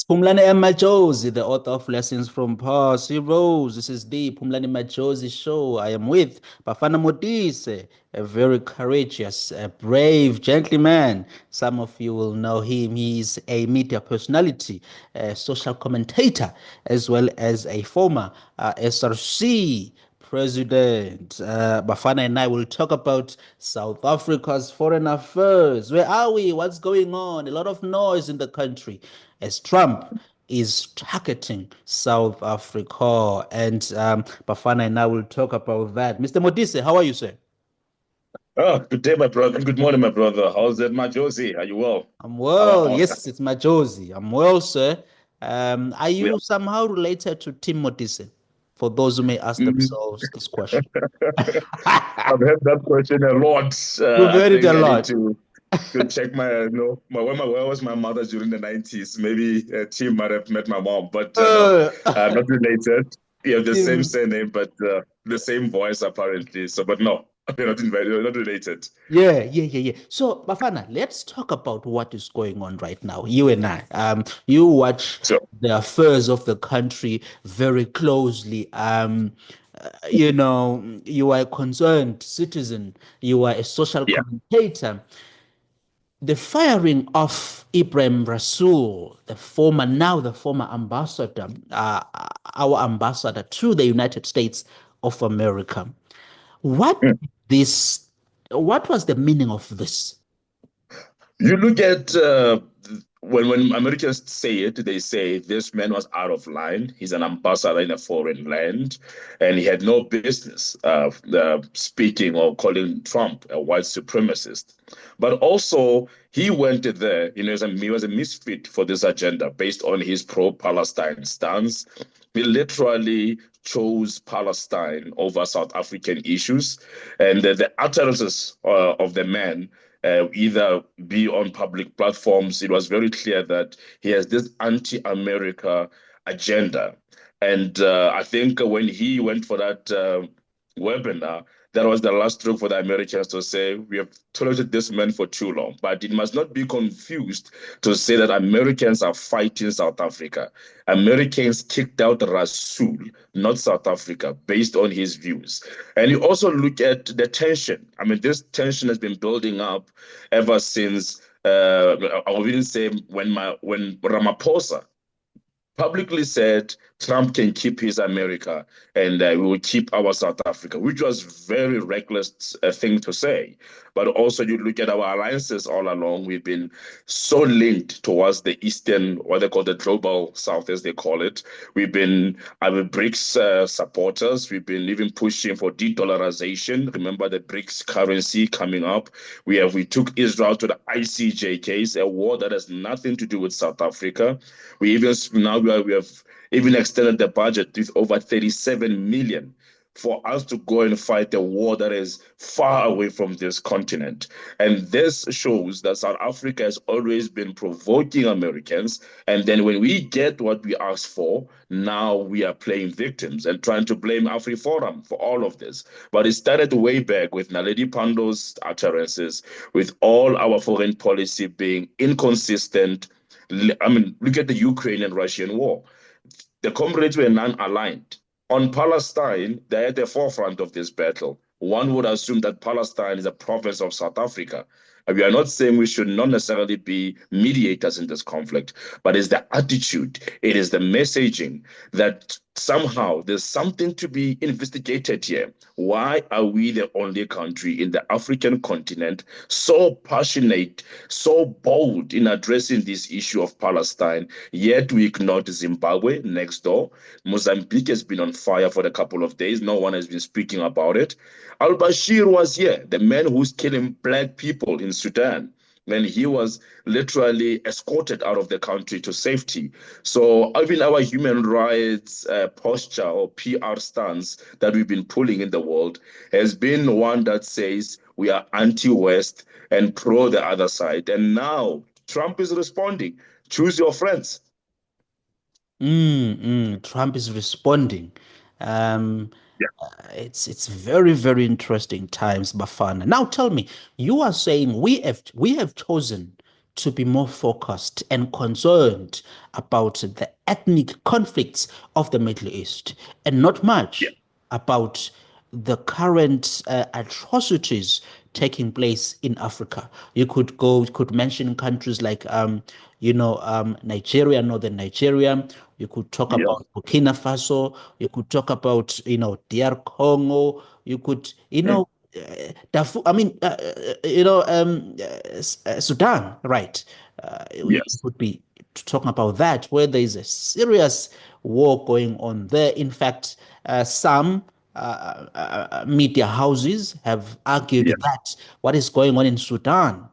Phumlani Modise, the author of Lessons from Past Heroes. This is the Phumlani Modise show. I am with Bafana Modise, a very courageous, brave gentleman. Some of you will know him. He's a media personality, a social commentator, as well as a former SRC president. Bafana and I will talk about South Africa's foreign affairs. Where are we? What's going on? A lot of noise in the country as Trump is targeting South Africa. And Bafana and I will talk about that. Mr. Modise, how are you, sir? Oh, good day, my brother. Good morning, my brother. How's it, my Josie? Are you well? I'm How are well. our Yes, it's my Josie. I'm well, sir. Are we you somehow related to Tim Modise? For those who may ask Mm. themselves this question. I've heard that question a lot. You've I heard it a think I need lot. to check my no my where was my mother during the 90s? Maybe Tim might have met my mom, but no, Uh, not related. You have the same Tim. surname, but the same voice apparently. So, but no, they're not invited. They're not related. Yeah. So, Bafana, let's talk about what is going on right now. You and I. You watch So, the affairs of the country very closely. You are a concerned citizen. You are a social yeah. commentator. The firing of Ibrahim Rasul, the former ambassador, our ambassador to the United States of America. What this what was the meaning of this? You look at when Americans say it, they say this man was out of line. He's an ambassador in a foreign land, and he had no business speaking or calling Trump a white supremacist. But also, he went there. He was a misfit for this agenda based on his pro-Palestine stance. He literally chose Palestine over South African issues, and the utterances of the man either be on public platforms. It was very clear that he has this anti-America agenda. And I think when he went for that webinar, that was the last stroke for the Americans to say, we have tolerated this man for too long. But it must not be confused to say that Americans are fighting South Africa. Americans kicked out Rasul, not South Africa, based on his views. And you also look at the tension. I mean, this tension has been building up ever since I will even say when Ramaphosa publicly said Trump can keep his America and we will keep our South Africa, which was very reckless thing to say. But also, you look at our alliances all along, we've been so linked towards the Eastern, what they call the global South, as they call it. We've been our BRICS supporters. We've been even pushing for de-dollarization. Remember the BRICS currency coming up. We took Israel to the ICJ case, a war that has nothing to do with South Africa. We even now we have even extended the budget with over 37 million for us to go and fight a war that is far away from this continent. And this shows that South Africa has always been provoking Americans. And then when we get what we asked for, now we are playing victims and trying to blame AfriForum for all of this. But it started way back with Naledi Pando's utterances, with all our foreign policy being inconsistent. I mean, look at the Ukrainian Russian war. The comrades were non-aligned. On Palestine, they're at the forefront of this battle. One would assume that Palestine is a province of South Africa. And we are not saying we should not necessarily be mediators in this conflict, but it's the attitude, it is the messaging that somehow there's something to be investigated here. Why are we the only country in the African continent so passionate, so bold in addressing this issue of Palestine, yet we ignored Zimbabwe next door? Mozambique has been on fire for a couple of days. No one has been speaking about it. Al-Bashir was here, the man who's killing black people in Sudan, when he was literally escorted out of the country to safety. So even our human rights posture or PR stance that we've been pulling in the world has been one that says we are anti-West and pro the other side. And now Trump is responding. Choose your friends. Trump is responding. Um, Yeah. it's very interesting times, Bafana. Now tell me, you are saying we have chosen to be more focused and concerned about the ethnic conflicts of the Middle East and not Yeah, much about the current atrocities taking place in Africa. You could mention countries like, Nigeria, northern Nigeria. You could talk yeah, about Burkina Faso. You could talk about, DR Congo. You could, mm, Darfur, Sudan, right? You yes, could be talking about that, where there is a serious war going on there. In fact, some media houses have argued yeah, that what is going on in Sudan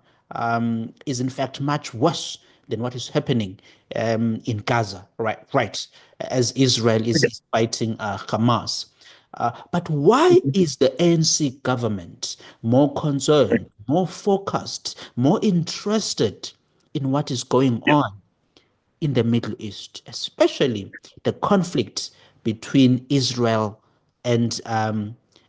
is in fact much worse than what is happening in Gaza, right? Right, as Israel yeah. is fighting Hamas. But why is the ANC government more concerned, more focused, more interested in what is going Yeah. on in the Middle East, especially the conflict between Israel and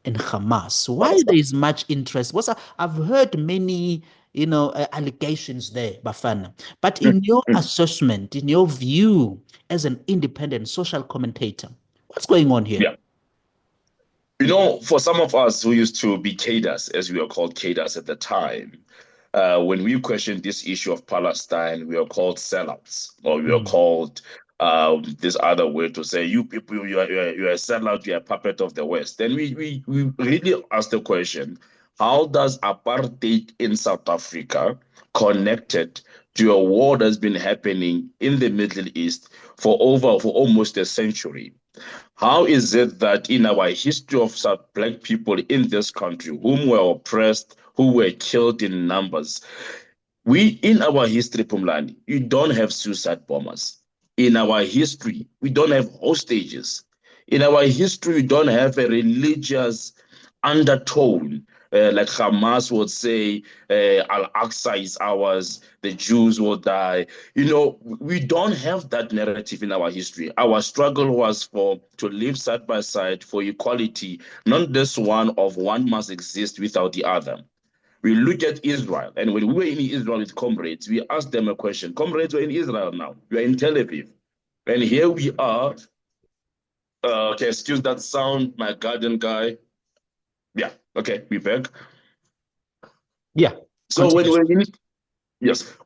Hamas? Why there Palestine. is much interest? Because I've heard many, allegations there, Bafana. But Mm, in your mm. assessment, in your view, as an independent social commentator, what's going on here? Yeah. For some of us who used to be cadres, as we were called cadres at the time, when we questioned this issue of Palestine, we were called sellouts, or we were Mm. called this other way to say, you people, you are a sellout, you are a puppet of the West. Then we really asked the question, how does apartheid in South Africa connected to a war that's been happening in the Middle East for almost a century? How is it that in our history of South Black people in this country, whom were oppressed, who were killed in numbers, we in our history, Phumlani, you don't have suicide bombers. In our history, we don't have hostages. In our history, we don't have a religious undertone. Like Hamas would say, Al Aqsa is ours, the Jews will die. We don't have that narrative in our history. Our struggle was to live side by side for equality, not this one of one must exist without the other. We look at Israel, and when we were in Israel with comrades, we asked them a question. Comrades, we're in Israel now. We're in Tel Aviv. And here we are. Okay, excuse that sound, my garden guy. Yeah, okay, we back. Yeah, So continue.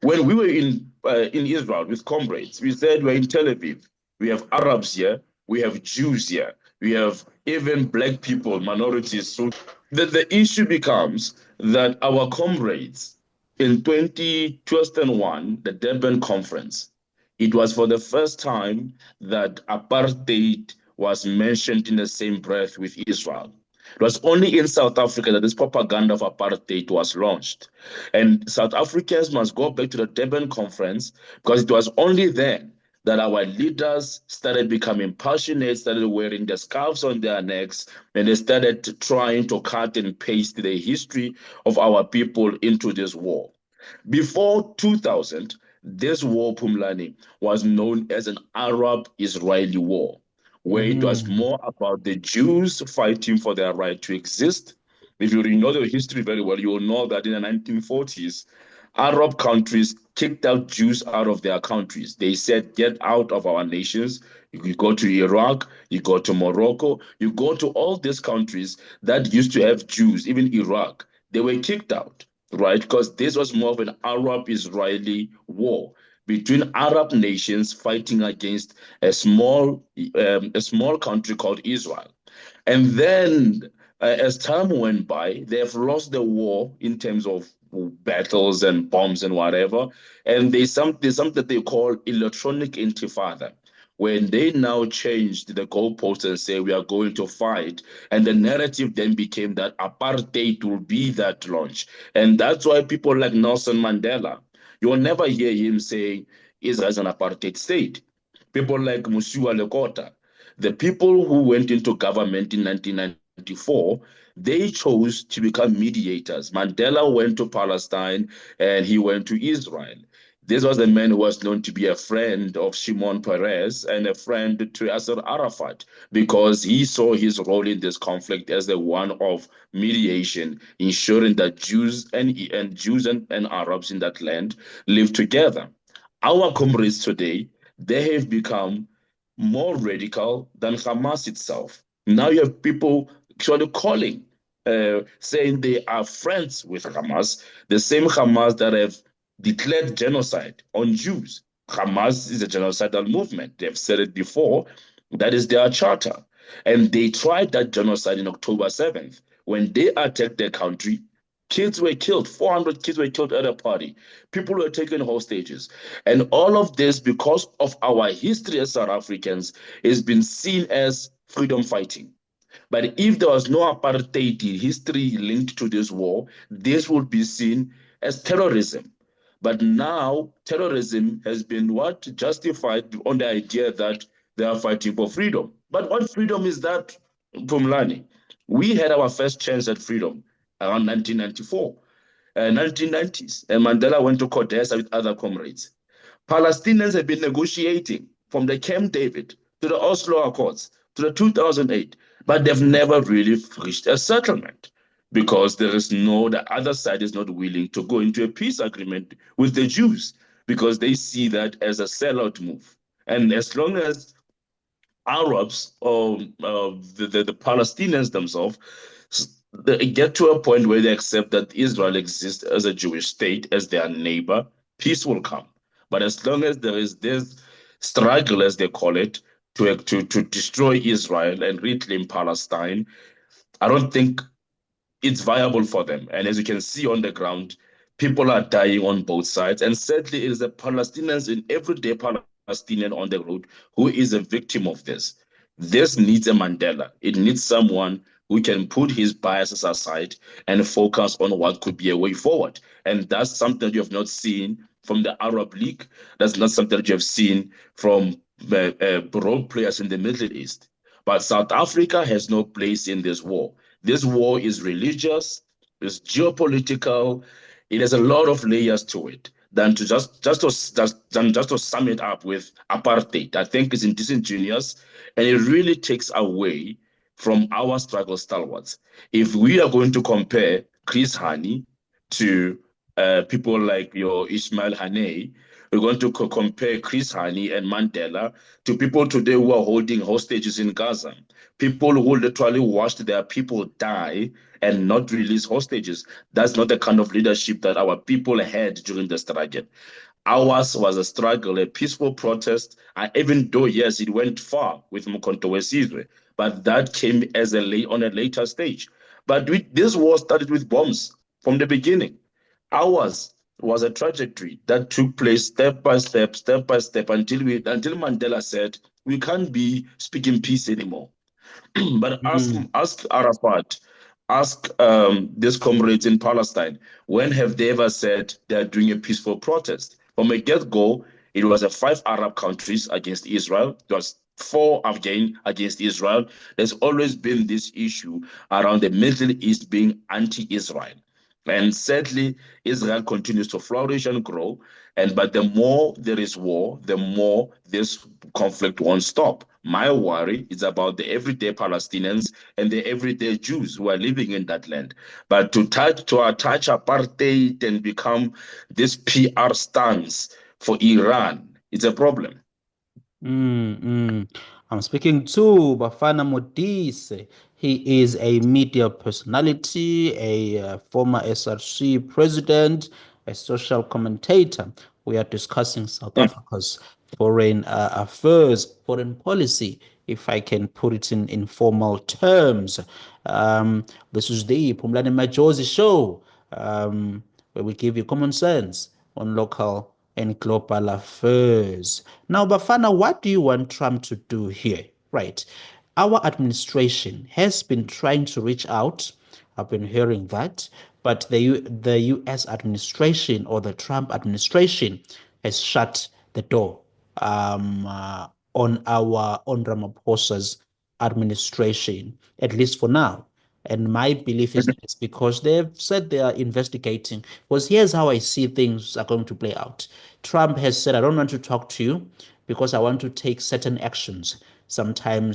when we were in Israel with comrades, we said we're in Tel Aviv. We have Arabs here, we have Jews here, we have even black people, minorities. So the issue becomes that our comrades in 2001, the Durban conference, it was for the first time that apartheid was mentioned in the same breath with Israel. It was only in South Africa that this propaganda of apartheid was launched. And South Africans must go back to the Durban conference because it was only then that our leaders started becoming passionate, started wearing the scarves on their necks, and they started trying to cut and paste the history of our people into this war. Before 2000, this war, Phumlani, was known as an Arab-Israeli war, where it was Mhm. more about the Jews fighting for their right to exist. If you know the history very well, you will know that in the 1940s, Arab countries kicked out Jews out of their countries. They said, get out of our nations. You go to Iraq, you go to Morocco, you go to all these countries that used to have Jews, even Iraq. They were kicked out, right? Because this was more of an Arab-Israeli war between Arab nations fighting against a small country called Israel. And then, as time went by, they have lost the war in terms of battles and bombs and whatever. And there's something that they call electronic intifada, when they now changed the goalposts and say we are going to fight. And the narrative then became that apartheid will be that launch. And that's why people like Nelson Mandela, you will never hear him saying Israel is an apartheid state. People like Musiwa Lekota, the people who went into government in 1994, they chose to become mediators. Mandela went to Palestine and he went to Israel. This was a man who was known to be a friend of Shimon Peres and a friend to Yasser Arafat because he saw his role in this conflict as the one of mediation, ensuring that Jews and Arabs in that land live together. Our comrades today, they have become more radical than Hamas itself. Now you have people actually calling, saying they are friends with Hamas, the same Hamas that have declared genocide on Jews. Hamas is a genocidal movement. They've said it before. That is their charter. And they tried that genocide in October 7th. When they attacked their country, kids were killed. 400 kids were killed at a party. People were taken hostages. And all of this, because of our history as South Africans, has been seen as freedom fighting. But if there was no apartheid history linked to this war, this would be seen as terrorism. But now terrorism has been what justified on the idea that they are fighting for freedom. But what freedom is that, Phumlani? We had our first chance at freedom around 1994, 1990s, and Mandela went to Codesa with other comrades. Palestinians have been negotiating from the Camp David to the Oslo Accords to the 2008, but they've never really reached a settlement because the other side is not willing to go into a peace agreement with the Jews because they see that as a sellout move. And as long as Arabs or the Palestinians themselves they get to a point where they accept that Israel exists as a Jewish state, as their neighbor, peace will come. But as long as there is this struggle, as they call it, to destroy Israel and reclaim Palestine, I don't think it's viable for them. And as you can see on the ground, people are dying on both sides. And sadly, it is the Palestinians in everyday Palestinian on the road who is a victim of this. This needs a Mandela. It needs someone who can put his biases aside and focus on what could be a way forward. And that's something you have not seen from the Arab League. That's not something that you have seen from role players in the Middle East. But South Africa has no place in this war. This war is religious, it's geopolitical, it has a lot of layers to it than to just to sum it up with apartheid. I think it's disingenuous and it really takes away from our struggle stalwarts. If we are going to compare Chris Hani to people like your Ismail Haney, we're going to compare Chris Hani and Mandela to people today who are holding hostages in Gaza, people who literally watched their people die and not release hostages. That's not the kind of leadership that our people had during the struggle. Ours was a struggle, a peaceful protest, even though, yes, it went far with Mkhonto Wesizwe, but that came as on a later stage. But this war started with bombs from the beginning. Ours was a trajectory that took place step by step until Mandela said, we can't be speaking peace anymore. But Mm. ask Arafat, ask these comrades in Palestine, when have they ever said they are doing a peaceful protest? From a get-go, it was a five Arab countries against Israel. It was four again against Israel. There's always been this issue around the Middle East being anti-Israel. And sadly, Israel continues to flourish and grow. But the more there is war, the more this conflict won't stop. My worry is about the everyday Palestinians and the everyday Jews who are living in that land. But to attach apartheid and become this PR stance for Iran, it's a problem. Mm, mm. I'm speaking to Bafana Modise. He is a media personality, a former SRC president, a social commentator. We are discussing South Hmm. Africa's foreign affairs, foreign policy, if I can put it in informal terms. This is the Phumlani Majosi show, where we give you common sense on local and global affairs. Now, Bafana, what do you want Trump to do here? Right. Our administration has been trying to reach out. I've been hearing that, but the US administration or the Trump administration has shut the door on Ramaphosa's administration, at least for now. And my belief is that it's because they've said they are investigating. Because here's how I see things are going to play out. Trump has said, I don't want to talk to you because I want to take certain actions sometime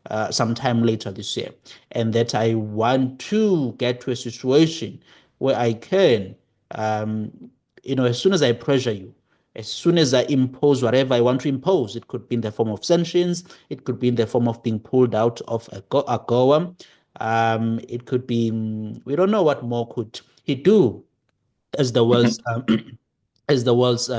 later this year. And that I want to get to a situation where I can, um, as soon as I pressure you, as soon as I impose whatever I want to impose, it could be in the form of sanctions, it could be in the form of being pulled out of AGOA, it could be, we don't know what more could he do as the world's as the world's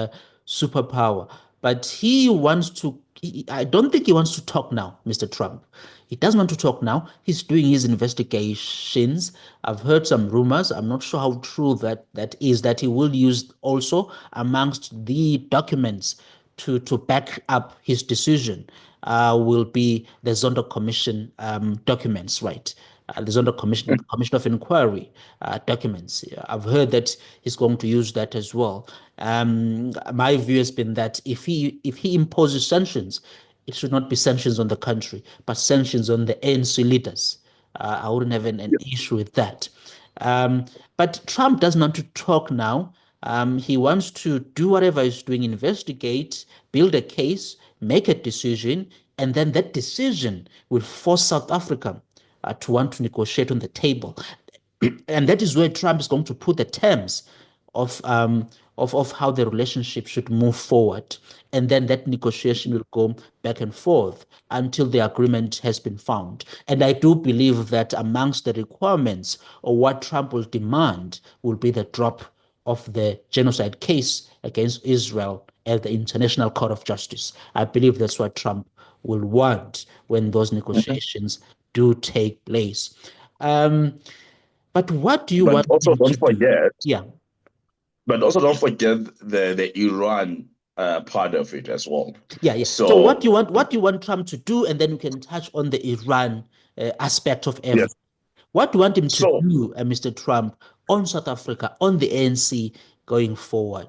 superpower. But he wants to. I don't think he wants to talk now, Mr. Trump. He doesn't want to talk now. He's doing his investigations. I've heard some rumors. I'm not sure how true that is. That he will use also amongst the documents to back up his decision. Will be the Zondo Commission documents, right? The Zondo Commission of Inquiry documents. I've heard that he's going to use that as well. My view has been that if he imposes sanctions, it should not be sanctions on the country, but sanctions on the ANC leaders. I wouldn't have an issue with that. Um, but Trump doesn't want to talk now. He wants to do whatever he's doing, investigate, build a case, make a decision, and then that decision will force South Africa to want to negotiate on the table. And that is where Trump is going to put the terms of how the relationship should move forward, and then that negotiation will go back and forth until the agreement has been found. And I do believe that amongst the requirements or what Trump will demand will be the drop of the genocide case against Israel at the International Court of Justice. I believe that's what Trump will want when those negotiations do take place. Um, but what do you But want also him to don't do? forget, Yeah, but also don't forget the Iran part of it as well. yeah, yeah. So So what do you want Trump to do, and then we can touch on the Iran aspect of everything. yes, What do you want him to so do, Mr. Trump, on South Africa, on the ANC going forward?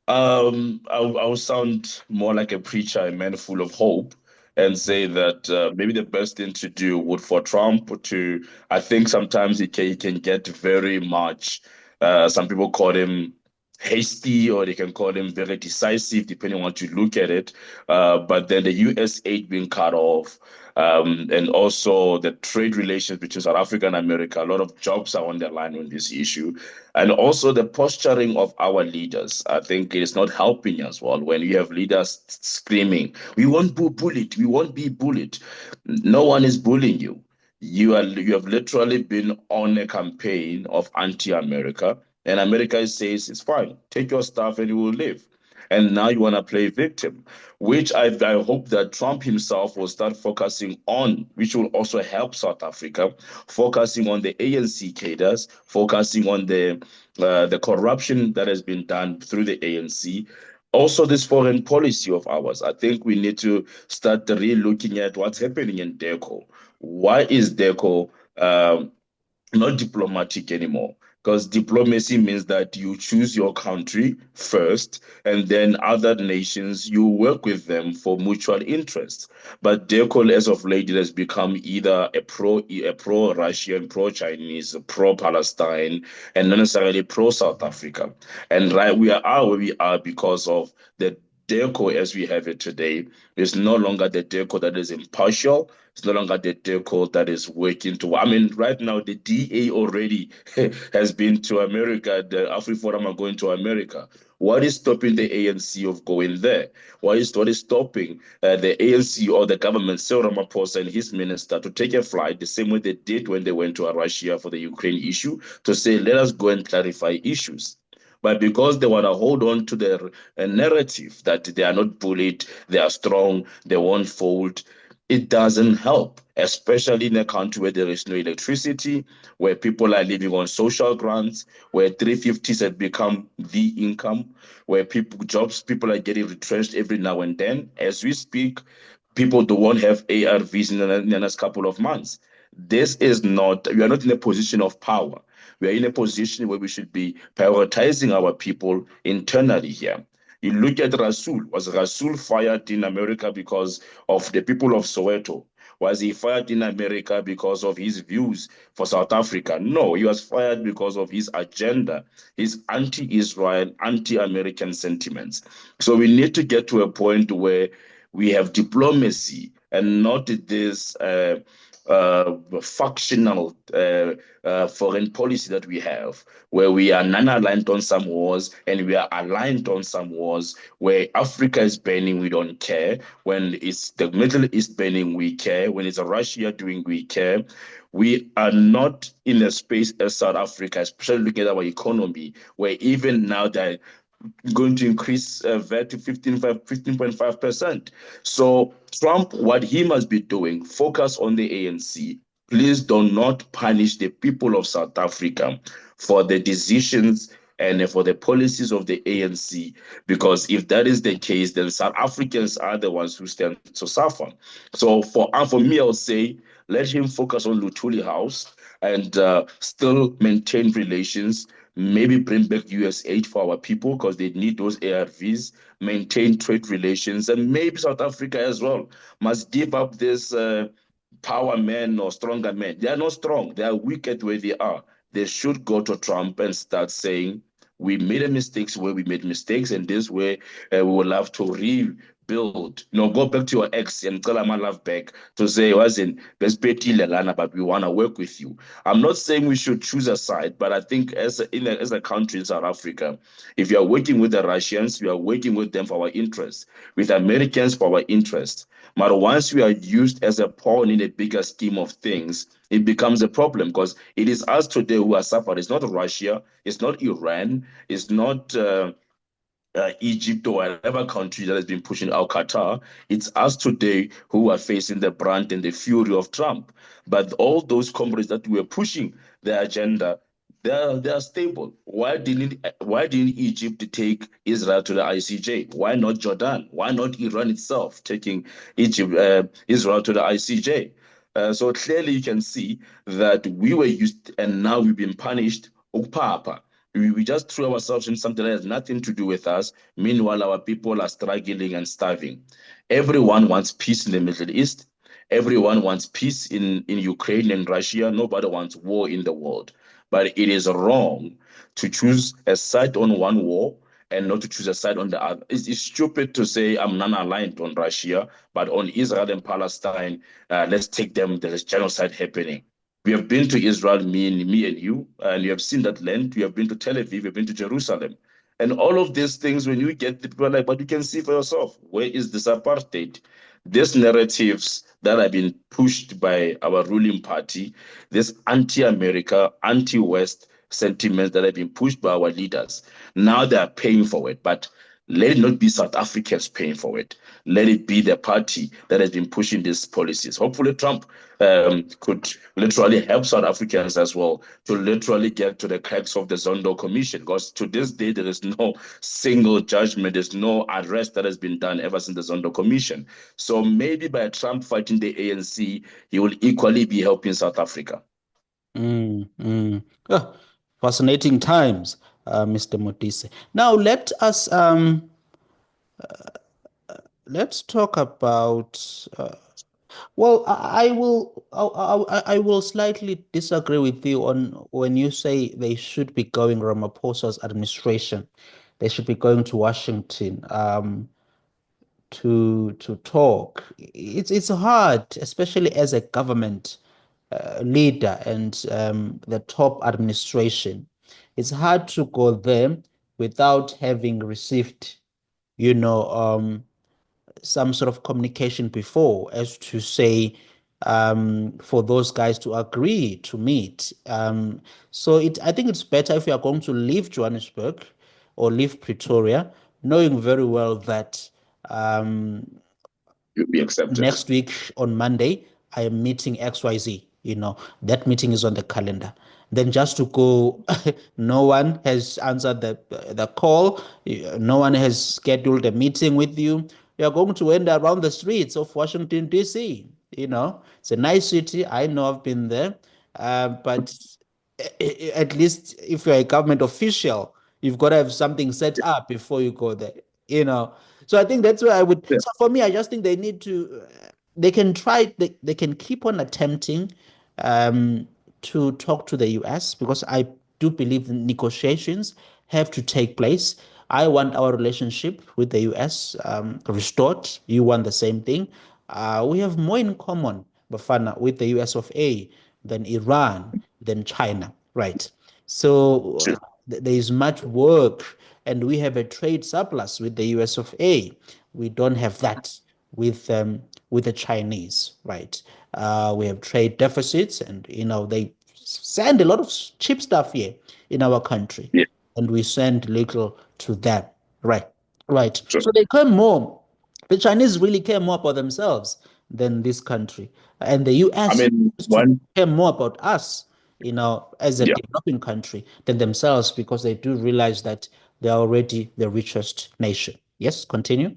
I'll sound more like a preacher, a man full of hope, and say that maybe the best thing to do would for Trump to, I think sometimes he can get very much, some people call him hasty or they can call him very decisive, depending on what you look at it. But then the US aid being cut off, and also the trade relations between South Africa and America, a lot of jobs are on the line on this issue. And also the posturing of our leaders. I think it is not helping as well when you have leaders screaming, we won't be bullied, we won't be bullied. No one is bullying you. You have literally been on a campaign of anti-America, and America says it's fine, take your stuff and you will live. And now you want to play victim, which I hope that Trump himself will start focusing on, which will also help South Africa, focusing on the ANC cadres, focusing on the corruption that has been done through the ANC. Also, this foreign policy of ours. I think we need to start really looking at what's happening in DECO. Why is DECO not diplomatic anymore? Because diplomacy means that you choose your country first, and then other nations, you work with them for mutual interests. But DECOL, as of late, it has become either a pro Russian, pro Chinese, pro Palestine, and not necessarily pro South Africa. And right, we are where we are because of the DECO as we have it today is no longer the DECO that is impartial. It's no longer the DECO that is working to. I mean, right now the DA already has been to America. The AfriForum are going to America. What is stopping the ANC of going there? What is stopping the ANC or the government, Cyril Ramaphosa and his minister, to take a flight the same way they did when they went to Russia for the Ukraine issue, to say, let us go and clarify issues. But because they want to hold on to their narrative that they are not bullied, they are strong, they won't fold, it doesn't help, especially in a country where there is no electricity, where people are living on social grants, where 350s have become the income, where people are getting retrenched every now and then. As we speak, people do won't have ARVs in the next couple of months. We are not in a position of power. We are in a position where we should be prioritizing our people internally here. You look at Rasul. Was Rasul fired in America because of the people of Soweto? Was he fired in America because of his views for South Africa? No, he was fired because of his agenda, his anti-Israel, anti-American sentiments. So we need to get to a point where we have diplomacy and not this factional foreign policy that we have, where we are non-aligned on some wars and we are aligned on some wars. Where Africa is burning, we don't care. When it's the Middle East burning, we care. When it's Russia doing, we care. We are not in a space as South Africa, especially looking at our economy, where even now that going to increase VAT to 15.5%. So Trump, what he must be doing, focus on the ANC. Please do not punish the people of South Africa for the decisions and for the policies of the ANC, because if that is the case, then South Africans are the ones who stand to suffer. So for me, I'll say let him focus on Lutuli House and still maintain relations, maybe bring back US aid for our people because they need those ARVs, maintain trade relations, and maybe South Africa as well must give up this power men or stronger men. They are not strong. They are weak at where they are. They should go to Trump and start saying, we made a mistakes where we made mistakes, and this way we will have to rebuild. Go back to your ex and tell him I love back to say, wasn't best Lana, but we want to work with you. I'm not saying we should choose a side, but I think as a country in South Africa, if you are working with the Russians, we are working with them for our interests, with Americans for our interests. But once we are used as a pawn in a bigger scheme of things, it becomes a problem because it is us today who are suffering. It's not Russia, it's not Iran, it's not Egypt or whatever country that has been pushing out Qatar. It's us today who are facing the brunt and the fury of Trump. But all those countries that were pushing their agenda, they're stable. Why didn't Egypt take Israel to the ICJ? Why not Jordan? Why not Iran itself taking Israel to the ICJ? So clearly you can see that we were used and now we've been punished. Upapa. We just threw ourselves in something that has nothing to do with us. Meanwhile, our people are struggling and starving. Everyone wants peace in the Middle East. Everyone wants peace in Ukraine and Russia. Nobody wants war in the world. But it is wrong to choose a side on one war and not to choose a side on the other. It's stupid to say I'm non-aligned on Russia, but on Israel and Palestine, let's take them. There is genocide happening. We have been to Israel, me and you, and you have seen that land. We have been to Tel Aviv, we've been to Jerusalem. And all of these things, when you get the people are like, but you can see for yourself, where is this apartheid? These narratives that have been pushed by our ruling party, this anti-America, anti-West sentiments that have been pushed by our leaders, now they are paying for it. But let it not be South Africans paying for it. Let it be the party that has been pushing these policies. Hopefully, Trump could literally help South Africans as well to literally get to the cracks of the Zondo Commission. Because to this day, there is no single judgment, there's no arrest that has been done ever since the Zondo Commission. So maybe by Trump fighting the ANC, he will equally be helping South Africa. Mm, mm. Ah, fascinating times, Mr. Modise. Now let's talk about well, I will slightly disagree with you on when you say they should be going Ramaphosa's administration. They should be going to Washington to talk. It's hard, especially as a government leader and the top administration. It's hard to go there without having received, you know, some sort of communication before as to say for those guys to agree to meet. I think it's better if you are going to leave Johannesburg or leave Pretoria, knowing very well that You'll be accepted. next week on Monday, I am meeting XYZ. That meeting is on the calendar. Then just to go, no one has answered the call. No one has scheduled a meeting with you. You are going to wander around the streets of Washington, D.C. It's a nice city. I know I've been there. But at least if you're a government official, you've got to have something set up before you go there. So I think that's where I would. Yeah. So for me, I just think they need to. they can try, they can keep on attempting um, to talk to the US, because I do believe negotiations have to take place. I want our relationship with the US restored. You want the same thing. We have more in common, Bafana, with the US of A than Iran, than China, right? So there is much work, and we have a trade surplus with the US of A. We don't have that with the Chinese, right? We have trade deficits, and they send a lot of cheap stuff here in our country, Yeah, and we send little to them, right? Right. sure. So they care more. The Chinese really care more about themselves than this country, and the I U.S. mean, used to one, care more about us, as a yeah. developing country than themselves, because they do realize that they are already the richest nation. Yes, continue.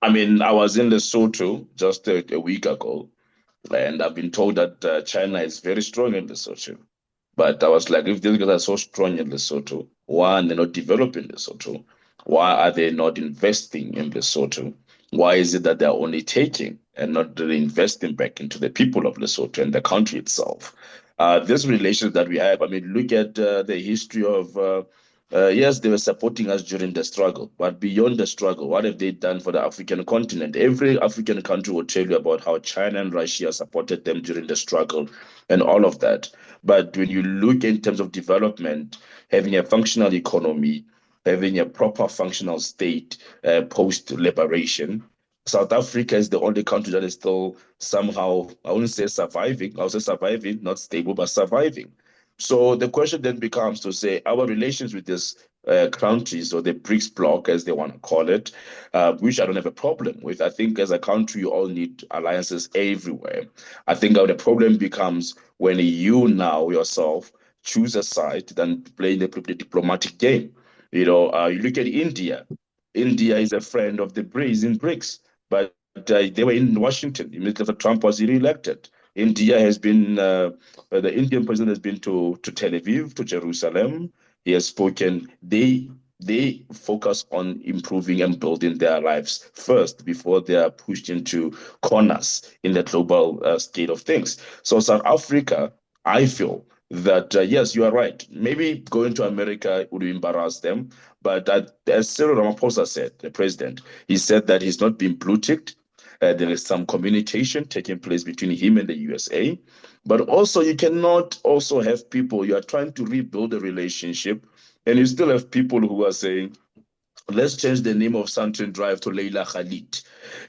I mean, I was in Lesotho just a week ago, and I've been told that China is very strong in Lesotho. But I was like, if these guys are so strong in Lesotho, why are they not developing Lesotho? Why are they not investing in Lesotho? Why is it that they're only taking and not really investing back into the people of Lesotho and the country itself? This relationship that we have, I mean, look at the history of, yes, they were supporting us during the struggle, but beyond the struggle, what have they done for the African continent? Every African country will tell you about how China and Russia supported them during the struggle and all of that. But when you look in terms of development, having a functional economy, having a proper functional state post liberation, South Africa is the only country that is still somehow, I wouldn't say surviving, I'll say surviving, not stable, but surviving. So the question then becomes to say our relations with these countries, or the BRICS bloc, as they want to call it, which I don't have a problem with. I think as a country, you all need alliances everywhere. I think the problem becomes when you now yourself choose a side than playing the diplomatic game. You look at India. India is a friend of the BRICS in BRICS, but they were in Washington immediately after Trump was re-elected. India has been, the Indian president has been to Tel Aviv, to Jerusalem. He has spoken. They focus on improving and building their lives first before they are pushed into corners in the global state of things. So South Africa, I feel that yes, you are right. Maybe going to America would embarrass them, but as Cyril Ramaphosa said, the president, he said that he's not been blue ticked. There is some communication taking place between him and the USA, but also you cannot also have people you are trying to rebuild a relationship, and you still have people who are saying, let's change the name of Sunshine Drive to Leila Khalid.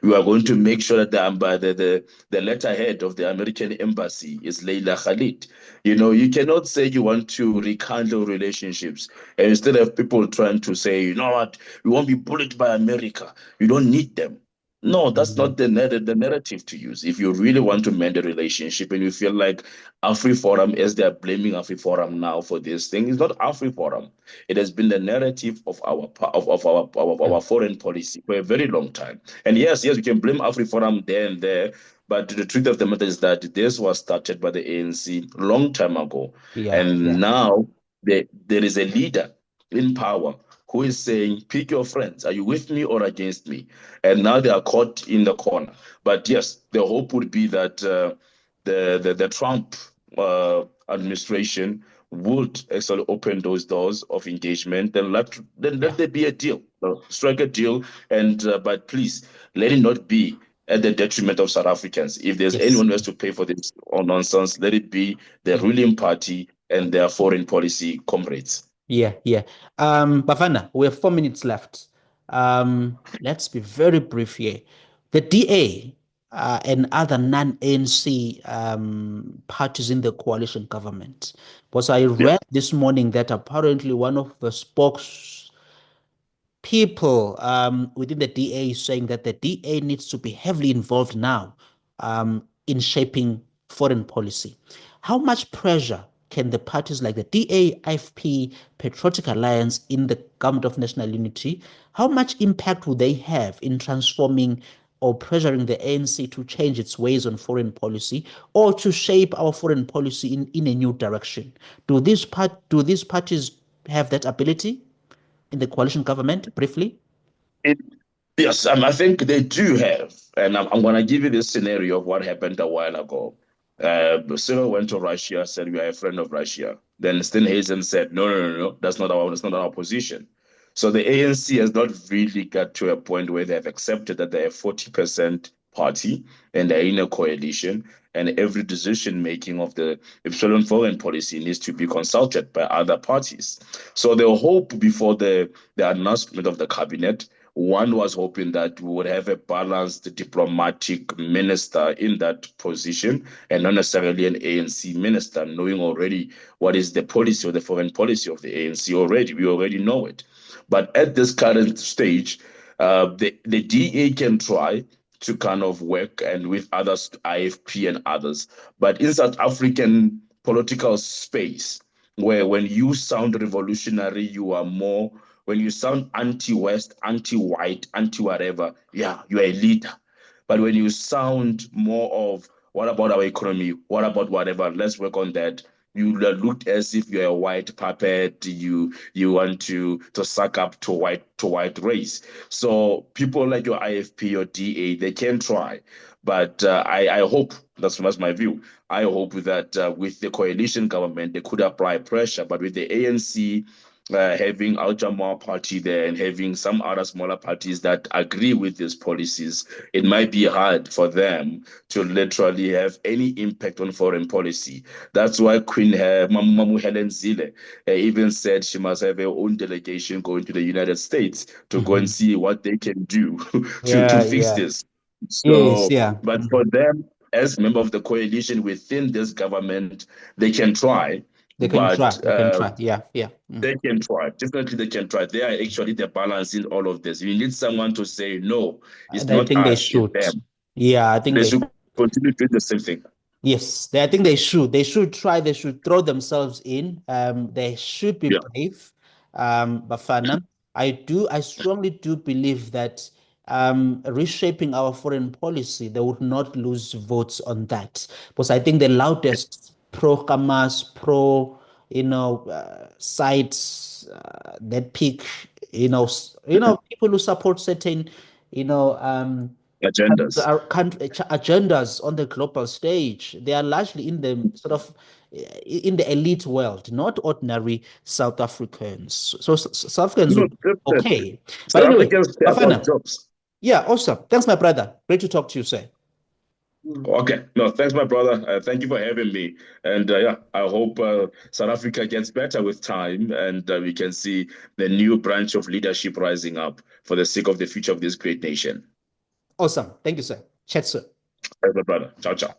We are going to make sure that the letterhead of the American embassy is Leila Khalid. You cannot say you want to rekindle relationships and instead of people trying to say, you know what, we won't be bullied by America. You don't need them. No, that's Mhm. not the narrative to use. If you really want to mend a relationship and you feel like AfriForum, as they're blaming AfriForum now for this thing, it's not AfriForum. It has been the narrative of our foreign policy for a very long time. And yes, we can blame AfriForum there and there, but the truth of the matter is that this was started by the ANC long time ago, Yeah, and yeah, now there is a leader in power who is saying, pick your friends. Are you with me or against me? And now they are caught in the corner. But yes, the hope would be that the Trump administration would actually open those doors of engagement and let yeah. there be a deal, strike a deal, and but please let it not be at the detriment of South Africans. If there's Yes. anyone who has to pay for this nonsense, let it be the ruling party and their foreign policy comrades. Yeah, yeah. Bafana, we have 4 minutes left. Let's be very brief here. The DA and other non-ANC parties in the coalition government. Because I Yeah. read this morning that apparently one of the spokes people within the DA saying that the DA needs to be heavily involved now in shaping foreign policy. How much pressure can the parties like the DA, IFP, Patriotic Alliance in the Government of National Unity, how much impact will they have in transforming or pressuring the ANC to change its ways on foreign policy or to shape our foreign policy in a new direction? Do these parties have that ability? In the coalition government, briefly? Yes, I think they do have. And I'm going to give you this scenario of what happened a while ago. Cyril went to Russia, said, we are a friend of Russia. Then Steenhuisen said, no, no, no, no, that's not our position. So the ANC has not really got to a point where they have accepted that they're a 40% party and they're in a coalition, and every decision making of the Epsilon foreign policy needs to be consulted by other parties. So the hope before the announcement of the cabinet, one was hoping that we would have a balanced diplomatic minister in that position and not necessarily an ANC minister, knowing already what is the policy or the foreign policy of the ANC already. We already know it. But at this current stage, the DA can try to kind of work and with others, IFP and others. But in South African political space, where when you sound revolutionary, you are more, when you sound anti-West, anti-white, anti-whatever, yeah, you're a leader. But when you sound more of what about our economy? What about whatever? Let's work on that. You looked as if you're a white puppet. You want to suck up to white race. So people like your IFP, your DA, they can try, but I hope that's my view. I hope that with the coalition government they could apply pressure, but with the ANC having Al Jamaa party there and having some other smaller parties that agree with these policies, it might be hard for them to literally have any impact on foreign policy. That's why Queen Mamu Helen Zille even said she must have her own delegation going to the United States to go and Mhm. see what they can do to Yeah, fix yeah. this. Yes, So, yeah. but for them, as member of the coalition within this government, they can try, They can but try. They can try. Yeah, yeah. they can try. Definitely, they can try. They are actually the balance in all of this. You need someone to say, no, it's And I not think they us, it's should. them. Yeah, I think They they should continue doing the same thing. yes, I think they should. They should try. They should throw themselves in. They should be Yeah. brave. Bafana, I strongly do believe that reshaping our foreign policy, they would not lose votes on that. Because I think the loudest pro-Hamas, sites that pick, people who support certain, you know, Agendas. agendas on the global stage. They are largely in the sort of in the elite world, not ordinary South Africans. So South Africans No, would definitely. okay. But South anyway, Africans care about Bafana, jobs. yeah, awesome. Thanks, my brother. Great to talk to you, sir. Okay. No, thanks, my brother. Thank you for having me. And yeah, I hope South Africa gets better with time and we can see the new branch of leadership rising up for the sake of the future of this great nation. Awesome. Thank you, sir. Chat soon. Thanks, my brother. Ciao, ciao.